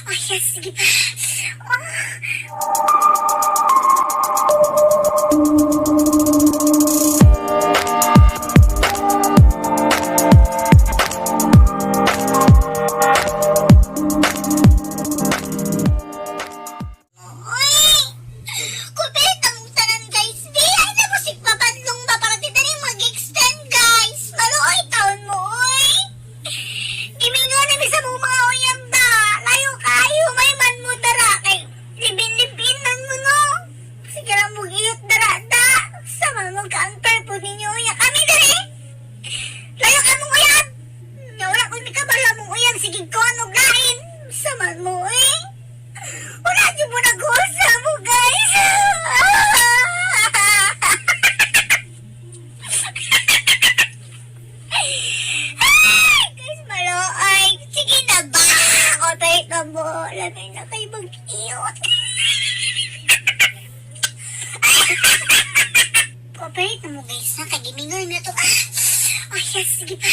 Ay, sige pa. Kupit ang tanan guys, di ay na musik papadlong ba para di tani mag-extend guys. Maluoy taon mo oy. Gimingon ni sa mo mga uyang ba. Layo kayo may man mo dara kay libin-libin man mo no. Sige lang mo giyot dara da. Sama mo ka-antar po ninyo uya kami dere. Layo ka mong uyab. Wala kung di ka bala mong uyab sige ko anog lain. Sama mo eh. Wala niyo mo nag-usa mo, guys. Guys, malo. Ay, sige na ba? Otay na mo. Lagay na kayo mag-iyot. Cooperate na mo, guys. Nakagimingoy na to. Ay, sige pa.